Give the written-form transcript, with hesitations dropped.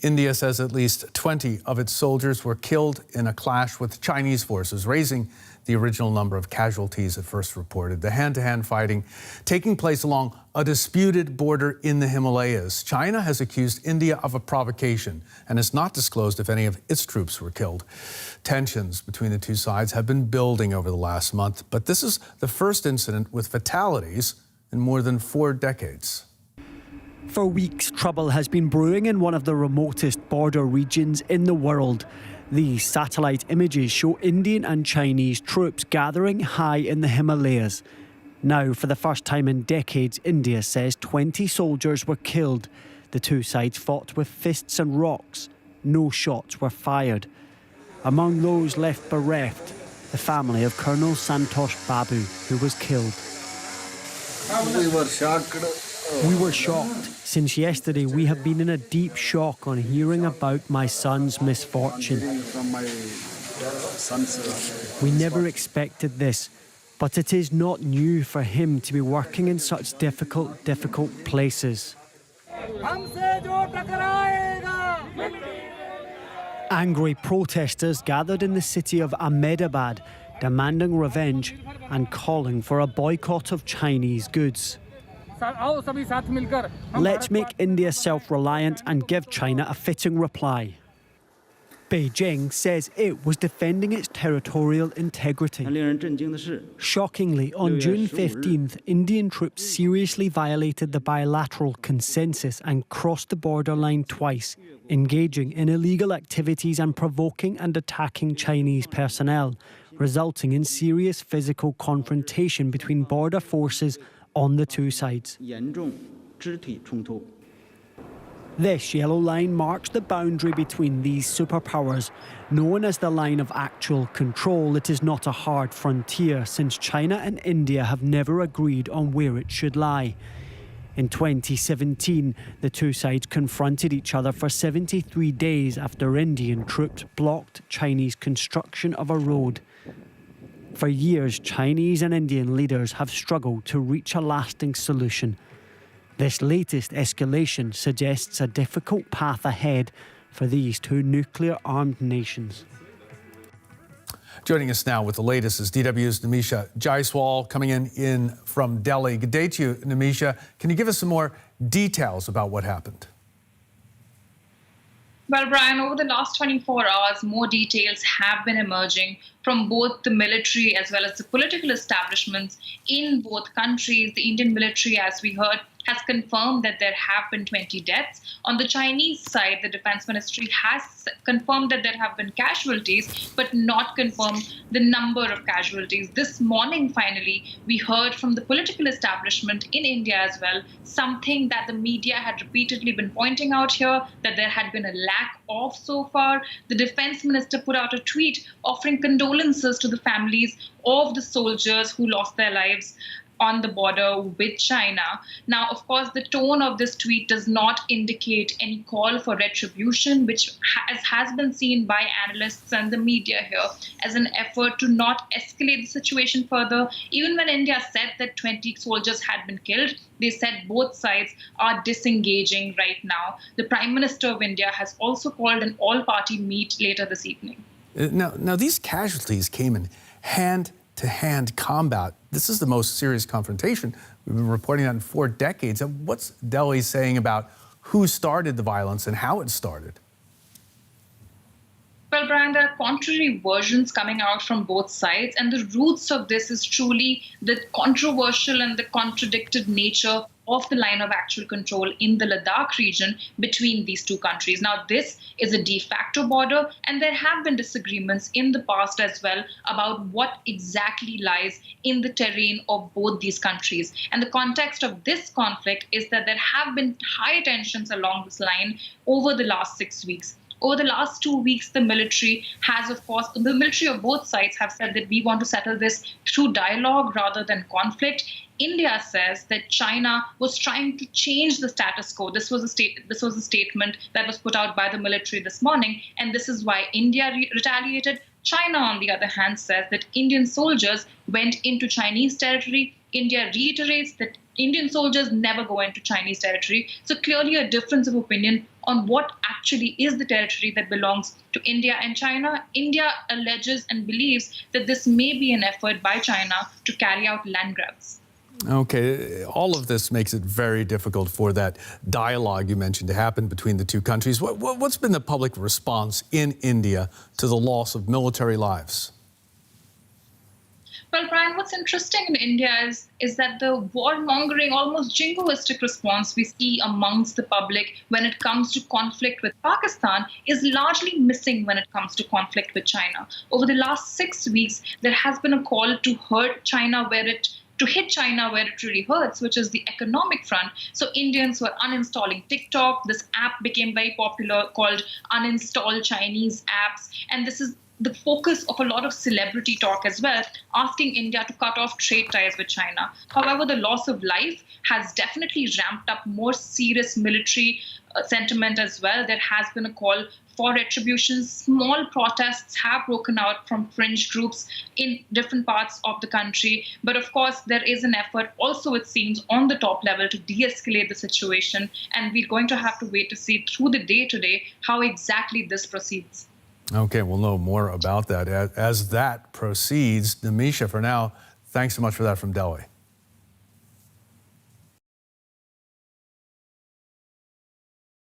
India says at least 20 of its soldiers were killed in a clash with Chinese forces, raising the original number of casualties at first reported. The hand-to-hand fighting taking place along a disputed border in the Himalayas. China has accused India of a provocation and has not disclosed if any of its troops were killed. Tensions between the two sides have been building over the last month, but this is the first incident with fatalities in more than 4 decades. For weeks, trouble has been brewing in one of the remotest border regions in the world. These satellite images show Indian and Chinese troops gathering high in the Himalayas. Now, for the first time in decades, India says 20 soldiers were killed. The two sides fought with fists and rocks. No shots were fired. Among those left bereft, the family of Colonel Santosh Babu, who was killed. We were shocked. Since yesterday, we have been in a deep shock on hearing about my son's misfortune. We never expected this, but it is not new for him to be working in such difficult places. Angry protesters gathered in the city of Ahmedabad, demanding revenge and calling for a boycott of Chinese goods. Let's make India self-reliant and give China a fitting reply. Beijing says it was defending its territorial integrity. Shockingly, on June 15th, Indian troops seriously violated the bilateral consensus and crossed the borderline twice, engaging in illegal activities and provoking and attacking Chinese personnel, resulting in serious physical confrontation between border forces on the two sides. This yellow line marks the boundary between these superpowers. Known as the line of actual control, it is not a hard frontier since China and India have never agreed on where it should lie. In 2017, the two sides confronted each other for 73 days after Indian troops blocked Chinese construction of a road. For years, Chinese and Indian leaders have struggled to reach a lasting solution. This latest escalation suggests a difficult path ahead for these two nuclear-armed nations. Joining us now with the latest is DW's Nimisha Jaiswal coming in from Delhi. Good day to you, Nimisha. Can you give us some more details about what happened? Well, Brian, over the last 24 hours, more details have been emerging from both the military as well as the political establishments in both countries. The Indian military, as we heard, has confirmed that there have been 20 deaths. On the Chinese side, the defense ministry has confirmed that there have been casualties, but not confirmed the number of casualties. This morning, finally, we heard from the political establishment in India as well, something that the media had repeatedly been pointing out here, that there had been a lack of so far. The defense minister put out a tweet offering condolences to the families of the soldiers who lost their lives on the border with China. Now, of course, the tone of this tweet does not indicate any call for retribution, which has been seen by analysts and the media here as an effort to not escalate the situation further. Even when India said that 20 soldiers had been killed, they said both sides are disengaging right now. The Prime Minister of India has also called an all-party meet later this evening. Now, these casualties came in hand-to-hand combat. This is the most serious confrontation. We've been reporting on in 4 decades. What's Delhi saying about who started the violence and how it started? Well, Brian, there are contrary versions coming out from both sides, and the roots of this is truly the controversial and the contradicted nature of the line of actual control in the Ladakh region between these two countries. Now, this is a de facto border, and there have been disagreements in the past as well about what exactly lies in the terrain of both these countries. And the context of this conflict is that there have been high tensions along this line over the last 6 weeks. Over the last 2 weeks, the military of both sides have said that we want to settle this through dialogue rather than conflict. India says that China was trying to change the status quo. This was a statement that was put out by the military this morning, and this is why India retaliated. China, on the other hand, says that Indian soldiers went into Chinese territory. India reiterates that Indian soldiers never go into Chinese territory. So clearly a difference of opinion on what actually is the territory that belongs to India and China. India alleges and believes that this may be an effort by China to carry out land grabs. Okay, all of this makes it very difficult for that dialogue you mentioned to happen between the two countries. What's been the public response in India to the loss of military lives? Well, Brian, what's interesting in India is that the warmongering, almost jingoistic response we see amongst the public when it comes to conflict with Pakistan is largely missing when it comes to conflict with China. Over the last 6 weeks, there has been a call to hit China where it really hurts, which is the economic front. So Indians were uninstalling TikTok. This app became very popular called Uninstall Chinese Apps. And this is the focus of a lot of celebrity talk as well, asking India to cut off trade ties with China. However, the loss of life has definitely ramped up more serious military sentiment as well. There has been a call for retribution. Small protests have broken out from fringe groups in different parts of the country. But of course, there is an effort also, it seems, on the top level to de-escalate the situation. And we're going to have to wait to see through the day today how exactly this proceeds. Okay, we'll know more about that as that proceeds. Nimisha, for now, thanks so much for that from Delhi.